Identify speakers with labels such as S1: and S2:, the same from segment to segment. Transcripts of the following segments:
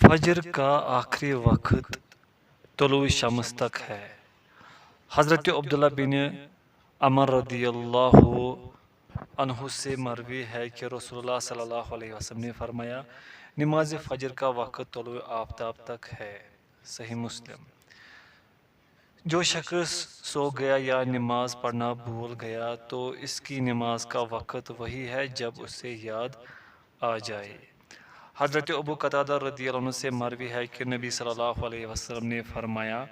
S1: فجر کا آخری وقت طلوع شمس تک ہے۔ حضرت عبداللہ بن عمر رضی اللہ عنہ سے مروی ہے کہ رسول اللہ صلی اللہ علیہ وسلم نے فرمایا، نماز فجر کا وقت طلوع آفتاب تک ہے۔ صحیح مسلم۔ جو شخص سو گیا یا نماز پڑھنا بھول گیا تو اس کی نماز کا وقت وہی ہے جب اسے یاد آ جائے۔ حضرت ابو قتادہ رضی اللہ عنہ سے مروی ہے کہ نبی صلی اللہ علیہ وسلم نے فرمایا،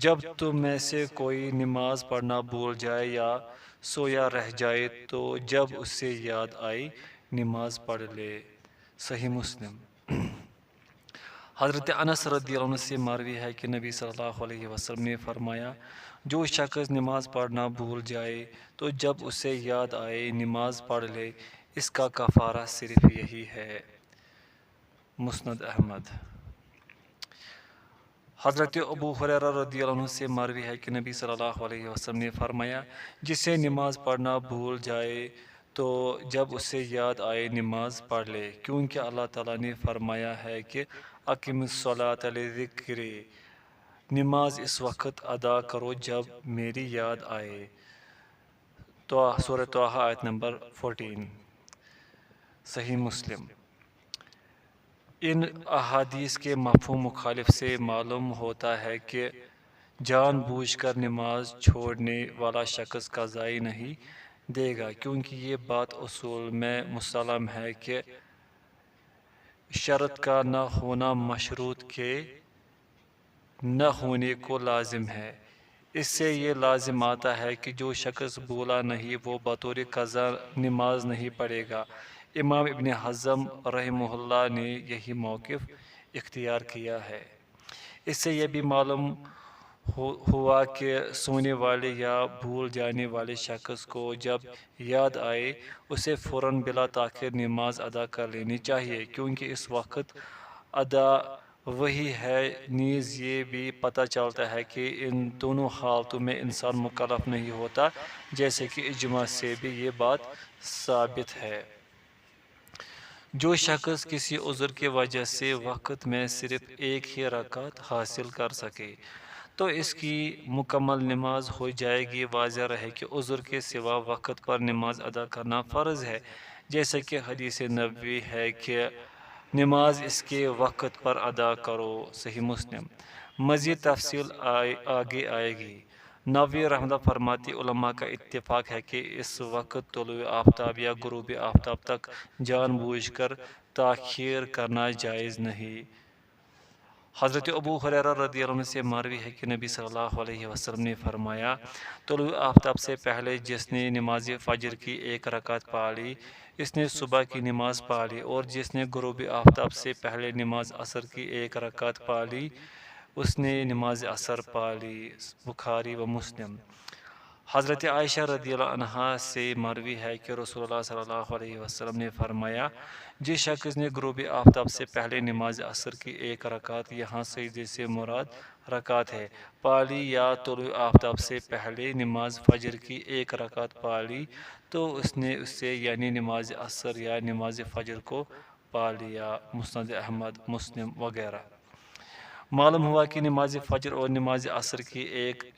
S1: جب تم میں سے کوئی نماز پڑھنا بھول جائے یا سویا رہ جائے تو جب اسے یاد آئی نماز پڑھ لے۔ صحیح مسلم۔ حضرت انس رضی اللہ عنہ سے مروی ہے کہ نبی صلی اللہ علیہ وسلم نے فرمایا، جو شخص نماز پڑھنا بھول جائے تو جب اسے یاد آئے نماز پڑھ لے، اس کا کفارہ صرف یہی ہے۔ مسند احمد۔ حضرت ابو ہریرہ رضی اللہ عنہ سے مروی ہے کہ نبی صلی اللہ علیہ وسلم نے فرمایا، جسے نماز پڑھنا بھول جائے تو جب اسے یاد آئے نماز پڑھ لے، کیونکہ اللہ تعالیٰ نے فرمایا ہے کہ اقم الصلاۃ لذکری، نماز اس وقت ادا کرو جب میری یاد آئے۔ سورہ طٰہٰ آیت نمبر 14۔ صحیح مسلم۔ ان احادیث کے مفہوم مخالف سے معلوم ہوتا ہے کہ جان بوجھ کر نماز چھوڑنے والا شخص قضائی نہیں دے گا، کیونکہ یہ بات اصول میں مسلم ہے کہ شرط کا نہ ہونا مشروط کے نہ ہونے کو لازم ہے۔ اس سے یہ لازم آتا ہے کہ جو شخص بھولا نہیں وہ بطور قضا نماز نہیں پڑھے گا۔ امام ابن حزم رحمہ اللہ نے یہی موقف اختیار کیا ہے۔ اس سے یہ بھی معلوم ہوا کہ سونے والے یا بھول جانے والے شخص کو جب یاد آئے اسے فوراً بلا تاخیر نماز ادا کر لینی چاہیے، کیونکہ اس وقت ادا وہی ہے۔ نیز یہ بھی پتہ چلتا ہے کہ ان دونوں حالتوں میں انسان مکلف نہیں ہوتا، جیسے کہ اجماع سے بھی یہ بات ثابت ہے۔ جو شخص کسی عذر کی وجہ سے وقت میں صرف ایک ہی رکعت حاصل کر سکے تو اس کی مکمل نماز ہو جائے گی۔ واضح رہے کہ عذر کے سوا وقت پر نماز ادا کرنا فرض ہے، جیسے کہ حدیث نبوی ہے کہ نماز اس کے وقت پر ادا کرو۔ صحیح مسلم۔ مزید تفصیل آگے آئے گی۔ نووی رحمہ اللہ فرماتے، علماء کا اتفاق ہے کہ اس وقت طلوع آفتاب یا غروب آفتاب تک جان بوجھ کر تاخیر کرنا جائز نہیں۔ حضرت ابو ہریرہ رضی اللہ عنہ سے مروی ہے کہ نبی صلی اللہ علیہ وسلم نے فرمایا، طلوع آفتاب سے پہلے جس نے نماز فجر کی ایک رکعت پڑھ لی اس نے صبح کی نماز پڑھ لی، اور جس نے غروب آفتاب سے پہلے نماز عصر کی ایک رکعت پڑھ لی اس نے نماز عصر پڑھ لی۔ بخاری و مسلم۔ حضرت عائشہ رضی اللہ عنہا سے مروی ہے کہ رسول اللہ صلی اللہ علیہ وسلم نے فرمایا، جس شخص نے غروب آفتاب سے پہلے نماز عصر کی ایک رکعت، یہاں سجدے سے مراد رکعت ہے، پڑھ لی یا طلوع آفتاب سے پہلے نماز فجر کی ایک رکعت پڑھ لی تو اس نے اسے یعنی نماز عصر یا نماز فجر کو پڑھ لیا۔ مسند احمد، مسلم وغیرہ۔ معلوم ہوا کہ نماز فجر اور نماز عصر کی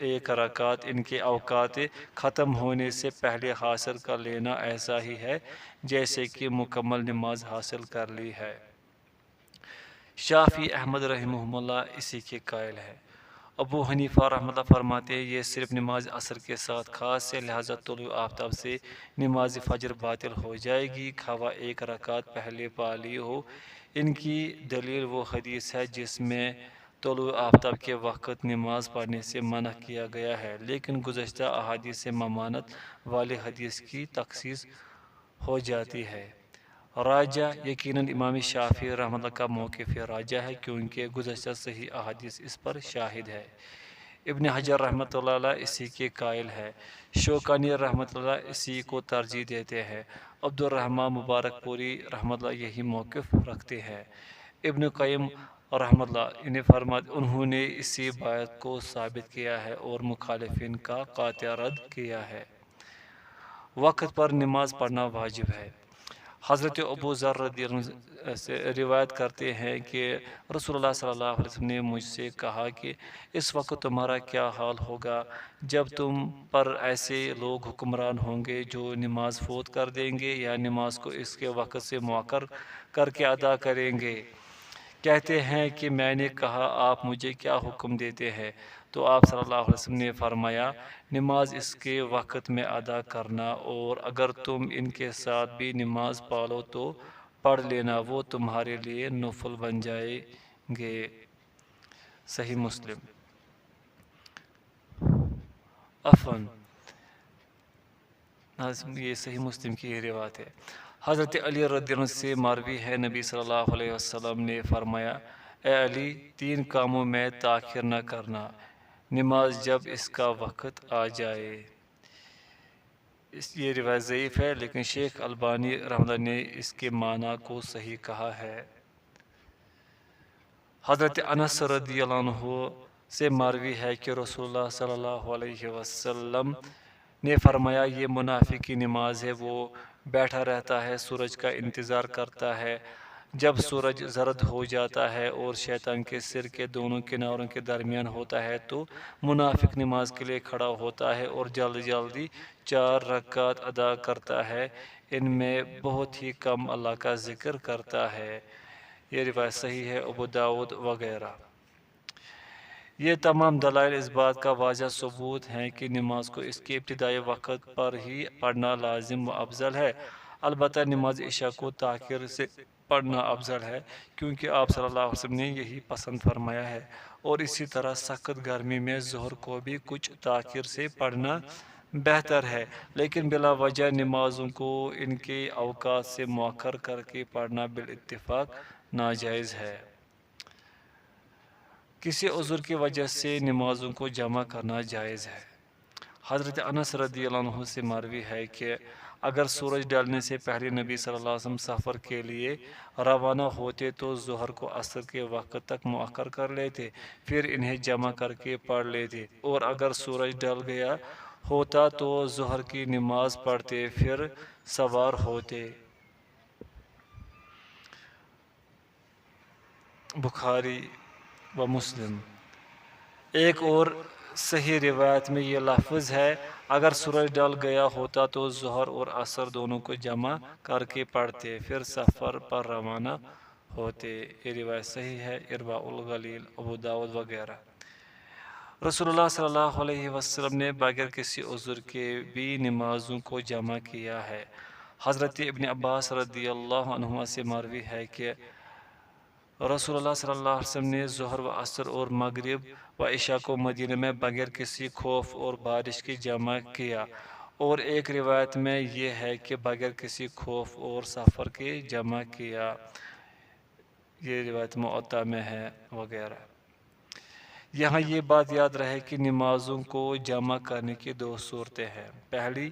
S1: ایک رکعت ان کے اوقات ختم ہونے سے پہلے حاصل کر لینا ایسا ہی ہے جیسے کہ مکمل نماز حاصل کر لی ہے۔ شافعی احمد رحمہ اللہ اسی کے قائل ہے۔ ابو حنیفہ رحمہ اللہ فرماتے ہیں، یہ صرف نماز عصر کے ساتھ خاص ہے، لہذا طلوع آفتاب سے نماز فجر باطل ہو جائے گی، خواہ ایک رکعت پہلے پڑھ لی ہو۔ ان کی دلیل وہ حدیث ہے جس میں طلوع آفتاب کے وقت نماز پڑھنے سے منع کیا گیا ہے، لیکن گزشتہ احادیث سے ممانعت والی حدیث کی تخصیص ہو جاتی ہے۔ راجح یقیناً امام شافعی رحمہ اللہ کا موقف راجح ہے، کیونکہ گزشتہ صحیح احادیث اس پر شاہد ہے۔ ابن حجر رحمۃ اللہ علیہ اسی کے قائل ہے۔ شوکانی رحمۃ اللہ اسی کو ترجیح دیتے ہیں۔ عبد الرحمن مبارک پوری رحمۃ اللہ یہی موقف رکھتے ہیں۔ ابن قیم رحمۃ اللہ انہوں نے اسی بات کو ثابت کیا ہے اور مخالفین کا قاطع رد کیا ہے۔ وقت پر نماز پڑھنا واجب ہے۔ حضرت ابو ذر رضی اللہ عنہ سے روایت کرتے ہیں کہ رسول اللہ صلی اللہ علیہ وسلم نے مجھ سے کہا کہ اس وقت تمہارا کیا حال ہوگا جب تم پر ایسے لوگ حکمران ہوں گے جو نماز فوت کر دیں گے یا نماز کو اس کے وقت سے مؤخر کر کے ادا کریں گے۔ کہتے ہیں کہ میں نے کہا آپ مجھے کیا حکم دیتے ہیں؟ تو آپ صلی اللہ علیہ وسلم نے فرمایا نماز اس کے وقت میں ادا کرنا، اور اگر تم ان کے ساتھ بھی نماز پالو تو پڑھ لینا، وہ تمہارے لیے نفل بن جائیں گے۔ صحیح مسلم۔ عفواً یہ صحیح مسلم کی یہ روایت ہے۔ حضرت علی رضی اللہ عنہ سے مروی ہے نبی صلی اللہ علیہ وسلم نے فرمایا اے علی 3 کاموں میں تاخیر نہ کرنا، نماز جب اس کا وقت آ جائے۔ یہ روایت ضعیف ہے لیکن شیخ البانی رحمہ اللہ نے اس کے معنی کو صحیح کہا ہے۔ حضرت انس رضی اللہ عنہ سے مروی ہے کہ رسول اللہ صلی اللہ علیہ وسلم نے فرمایا یہ منافق کی نماز ہے، وہ بیٹھا رہتا ہے، سورج کا انتظار کرتا ہے، جب سورج زرد ہو جاتا ہے اور شیطان کے سر کے دونوں کناروں کے درمیان ہوتا ہے تو منافق نماز کے لیے کھڑا ہوتا ہے اور جلدی جلدی 4 رکعت ادا کرتا ہے، ان میں بہت ہی کم اللہ کا ذکر کرتا ہے۔ یہ روایت صحیح ہے، ابو داؤد وغیرہ۔ یہ تمام دلائل اس بات کا واضح ثبوت ہیں کہ نماز کو اس کے ابتدائی وقت پر ہی پڑھنا لازم و افضل ہے۔ البتہ نماز عشاء کو تاخیر سے پڑھنا افضل ہے کیونکہ آپ صلی اللہ علیہ وسلم نے یہی پسند فرمایا ہے، اور اسی طرح سخت گرمی میں ظہر کو بھی کچھ تاخیر سے پڑھنا بہتر ہے، لیکن بلا وجہ نمازوں کو ان کے اوقات سے مؤخر کر کے پڑھنا بالاتفاق ناجائز ہے۔ کسی عذر کی وجہ سے نمازوں کو جمع کرنا جائز ہے۔ حضرت انس رضی اللہ عنہ سے مروی ہے کہ اگر سورج ڈالنے سے پہلے نبی صلی اللہ علیہ وسلم سفر کے لیے روانہ ہوتے تو ظہر کو عصر کے وقت تک مؤخر کر لیتے، پھر انہیں جمع کر کے پڑھ لیتے، اور اگر سورج ڈل گیا ہوتا تو ظہر کی نماز پڑھتے پھر سوار ہوتے۔ بخاری و مسلم۔ ایک اور صحیح روایت میں یہ لفظ ہے اگر سورج ڈل گیا ہوتا تو ظہر اور عصر دونوں کو جمع کر کے پڑھتے پھر سفر پر روانہ ہوتے۔ یہ روایت صحیح ہے، ارواء الغلیل، ابو داؤد وغیرہ۔ رسول اللہ صلی اللہ علیہ وسلم نے بغیر کسی عذر کے بھی نمازوں کو جمع کیا ہے۔ حضرت ابن عباس رضی اللہ عنہما سے مروی ہے کہ رسول اللہ صلی اللہ علیہ وسلم نے ظہر و عصر اور مغرب و عشاء کو مدینہ میں بغیر کسی خوف اور بارش کے جمع کیا، اور ایک روایت میں یہ ہے کہ بغیر کسی خوف اور سفر کے جمع کیا۔ یہ روایت معطا میں ہے وغیرہ۔ یہاں یہ بات یاد رہے کہ نمازوں کو جمع کرنے کی 2 صورتیں ہیں۔ پہلی،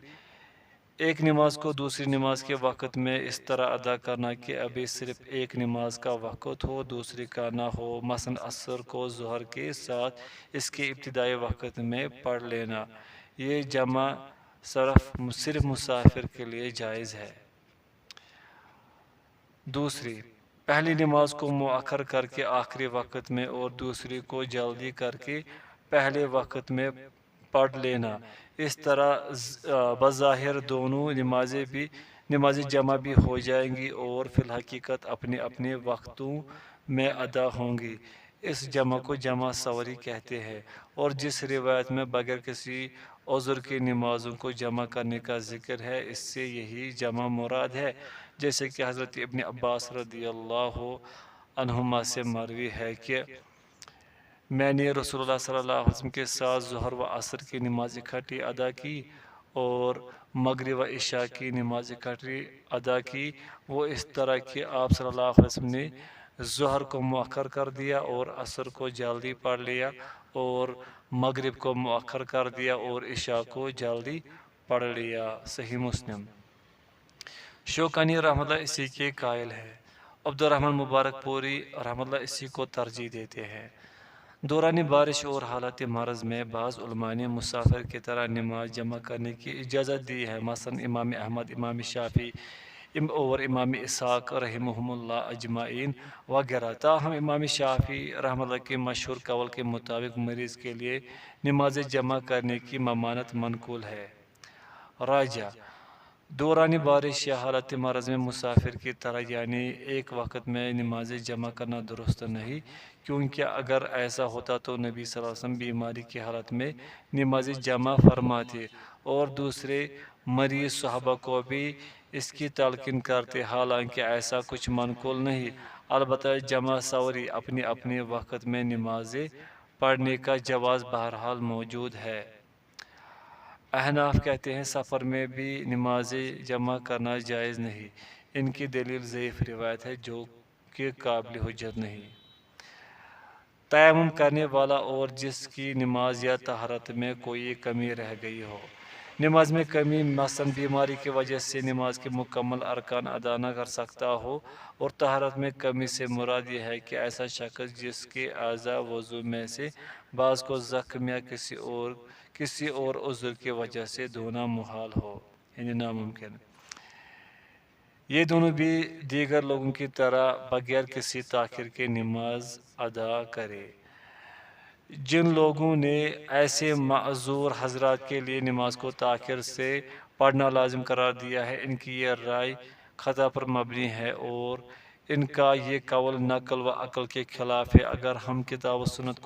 S1: ایک نماز کو دوسری نماز کے وقت میں اس طرح ادا کرنا کہ ابھی صرف ایک نماز کا وقت ہو، دوسری کا نہ ہو، مثلا عصر کو ظہر کے ساتھ اس کے ابتدائی وقت میں پڑھ لینا۔ یہ جمع صرف مسافر کے لیے جائز ہے۔ دوسری، پہلی نماز کو مؤخر کر کے آخری وقت میں اور دوسری کو جلدی کر کے پہلے وقت میں پڑھ لینا۔ اس طرح بظاہر دونوں نمازیں جمع بھی ہو جائیں گی اور فی الحقیقت اپنے اپنے وقتوں میں ادا ہوں گی۔ اس جمع کو جمع سوری کہتے ہیں، اور جس روایت میں بغیر کسی عذر کی نمازوں کو جمع کرنے کا ذکر ہے اس سے یہی جمع مراد ہے، جیسے کہ حضرت ابن عباس رضی اللہ عنہما سے مروی ہے کہ میں نے رسول اللہ صلی اللہ علیہ وسلم کے ساتھ ظہر و عصر کی نماز اکٹھی ادا کی اور مغرب و عشاء کی نماز اکٹھی ادا کی، وہ اس طرح کہ آپ صلی اللہ علیہ وسلم نے ظہر کو مؤخر کر دیا اور عصر کو جلدی پڑھ لیا، اور مغرب کو مؤخر کر دیا اور عشاء کو جلدی پڑھ لیا۔ صحیح مسلم۔ شوکانی رحمۃ اللہ اسی کے قائل ہے۔ عبد الرحمن مبارک پوری رحمۃ اللہ اسی کو ترجیح دیتے ہیں۔ دوران بارش اور حالت مرض میں بعض علماء نے مسافر کی طرح نماز جمع کرنے کی اجازت دی ہے، مثلا امام احمد، امام شافعی، اور امام اسحاق رحمہم اللہ اجمعین وغیرہ۔ تاہم امام شافعی رحمہ اللہ کے مشہور قول کے مطابق مریض کے لیے نماز جمع کرنے کی ممانعت منقول ہے۔ راجہ دوران بارش یا حالت مرض میں مسافر کی طرح یعنی ایک وقت میں نماز جمع کرنا درست نہیں، کیونکہ اگر ایسا ہوتا تو نبی صلی اللہ علیہ وسلم بیماری کی حالت میں نماز جمع فرماتے اور دوسرے مریض صحابہ کو بھی اس کی تلقین کرتے، حالانکہ ایسا کچھ منقول نہیں۔ البتہ جمع سوری اپنے اپنے وقت میں نمازیں پڑھنے کا جواز بہرحال موجود ہے۔ احناف کہتے ہیں سفر میں بھی نمازیں جمع کرنا جائز نہیں۔ ان کی دلیل ضعیف روایت ہے جو کہ قابل حجت نہیں۔ تیمم کرنے والا اور جس کی نماز یا طہارت میں کوئی کمی رہ گئی ہو۔ نماز میں کمی مثلاً بیماری کی وجہ سے نماز کے مکمل ارکان ادا نہ کر سکتا ہو، اور طہارت میں کمی سے مراد یہ ہے کہ ایسا شخص جس کے اعضاء وضو میں سے بعض کو زخم یا کسی اور عذر کی وجہ سے دھونا محال ہو، یعنی ناممکن۔ یہ دونوں بھی دیگر لوگوں کی طرح بغیر کسی تاخیر کے نماز ادا کرے۔ جن لوگوں نے ایسے معذور حضرات کے لیے نماز کو تاخیر سے پڑھنا لازم قرار دیا ہے، ان کی یہ رائے خطا پر مبنی ہے اور ان کا یہ قول نقل و عقل کے خلاف ہے۔ اگر ہم کتاب و سنت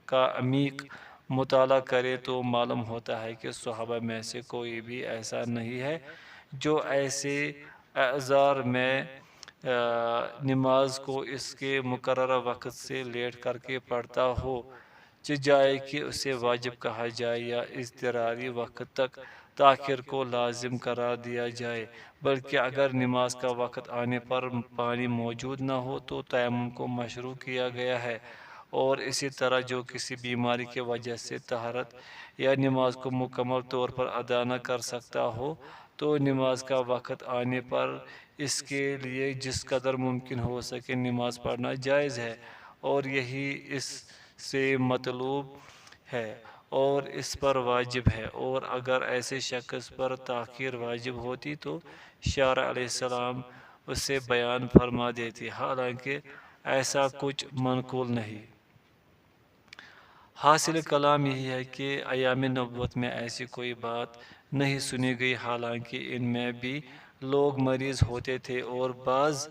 S1: کا عمیق مطالعہ کریں تو معلوم ہوتا ہے کہ صحابہ میں سے کوئی بھی ایسا نہیں ہے جو ایسے اعذار میں نماز کو اس کے مقررہ وقت سے لیٹ کر کے پڑھتا ہو جائے کہ اسے واجب کہا جائے یا اضطراری وقت تک تاخیر کو لازم قرار دیا جائے، بلکہ اگر نماز کا وقت آنے پر پانی موجود نہ ہو تو تیمم کو مشروع کیا گیا ہے، اور اسی طرح جو کسی بیماری کی وجہ سے طہارت یا نماز کو مکمل طور پر ادا نہ کر سکتا ہو تو نماز کا وقت آنے پر اس کے لیے جس قدر ممکن ہو سکے نماز پڑھنا جائز ہے، اور یہی اس سے مطلوب ہے اور اس پر واجب ہے۔ اور اگر ایسے شخص پر تاخیر واجب ہوتی تو شارع علیہ السلام اسے بیان فرما دیتی، حالانکہ ایسا کچھ منقول نہیں۔ حاصل کلام یہی ہے کہ ایام نبوت میں ایسی کوئی بات نہیں سنی گئی، حالانکہ ان میں بھی لوگ مریض ہوتے تھے، اور بعض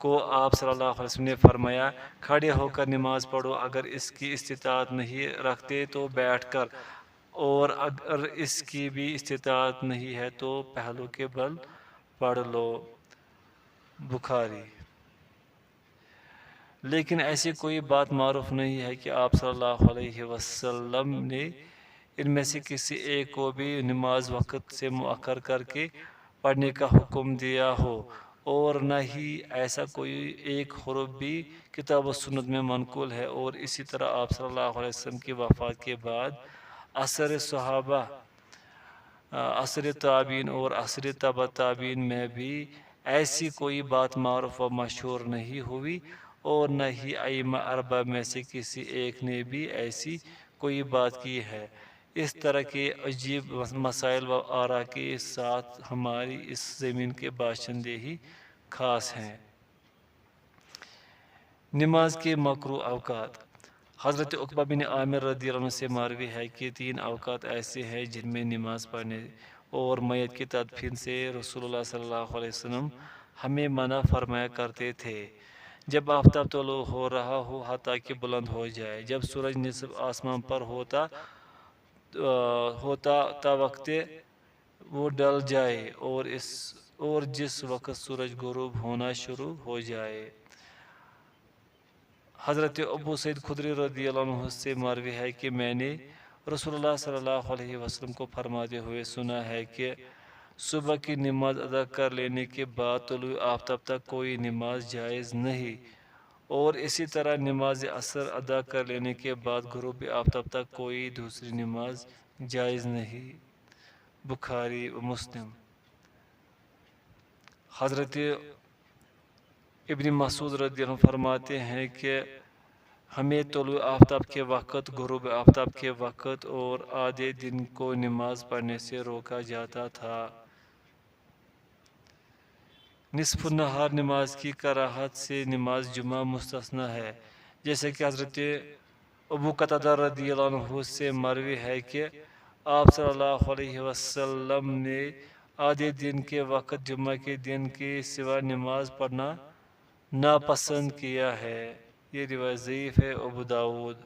S1: کو آپ صلی اللہ علیہ وسلم نے فرمایا کھڑے ہو کر نماز پڑھو، اگر اس کی استطاعت نہیں رکھتے تو بیٹھ کر، اور اگر اس کی بھی استطاعت نہیں ہے تو پہلو کے بل پڑھ لو، بخاری۔ لیکن ایسی کوئی بات معروف نہیں ہے کہ آپ صلی اللہ علیہ وسلم نے ان میں سے کسی ایک کو بھی نماز وقت سے مؤخر کر کے پڑھنے کا حکم دیا ہو، اور نہ ہی ایسا کوئی ایک حرف بھی کتاب و سنت میں منقول ہے۔ اور اسی طرح آپ صلی اللہ علیہ وسلم کی وفات کے بعد عصر صحابہ، عصر تابعین اور عصر تبع تابعین میں بھی ایسی کوئی بات معروف و مشہور نہیں ہوئی، اور نہ ہی ائمہ اربعہ میں سے کسی ایک نے بھی ایسی کوئی بات کی ہے۔ اس طرح کے عجیب مسائل و آراء کے ساتھ ہماری اس زمین کے باشندے ہی خاص ہیں۔ نماز کے مکروہ اوقات۔ حضرت عقبہ بن عامر رضی اللہ عنہ سے مروی ہے کہ 3 اوقات ایسے ہیں جن میں نماز پڑھنے اور میت کی تدفین سے رسول اللہ صلی اللہ علیہ وسلم ہمیں منع فرمایا کرتے تھے: جب آفتاب طلوع ہو رہا ہو حتیٰ کہ بلند ہو جائے، جب سورج نصف آسمان پر ہوتا تا وقت وہ ڈل جائے، اور جس وقت سورج غروب ہونا شروع ہو جائے۔ حضرت ابو سعید خدری رضی اللہ عنہ سے مروی ہے کہ میں نے رسول اللہ صلی اللہ علیہ وسلم کو فرماتے ہوئے سنا ہے کہ صبح کی نماز ادا کر لینے کے بعد طلوع آفتاب تک کوئی نماز جائز نہیں، اور اسی طرح نماز عصر ادا کر لینے کے بعد غروب آفتاب تک کوئی دوسری نماز جائز نہیں، بخاری و مسلم۔ حضرت ابن مسعود رضی اللہ عنہ فرماتے ہیں کہ ہمیں طلوع آفتاب کے وقت، غروب آفتاب کے وقت اور آدھے دن کو نماز پڑھنے سے روکا جاتا تھا۔ نصف نہار نماز کی کراہت سے نماز جمعہ مستثنی ہے، جیسے کہ حضرت ابو قتادہ رضی اللہ عنہ سے مروی ہے کہ آپ صلی اللہ علیہ وسلم نے آدھے دن کے وقت جمعہ کے دن کے سوا نماز پڑھنا ناپسند کیا ہے۔ یہ روایت ضعیف ہے۔ ابو داود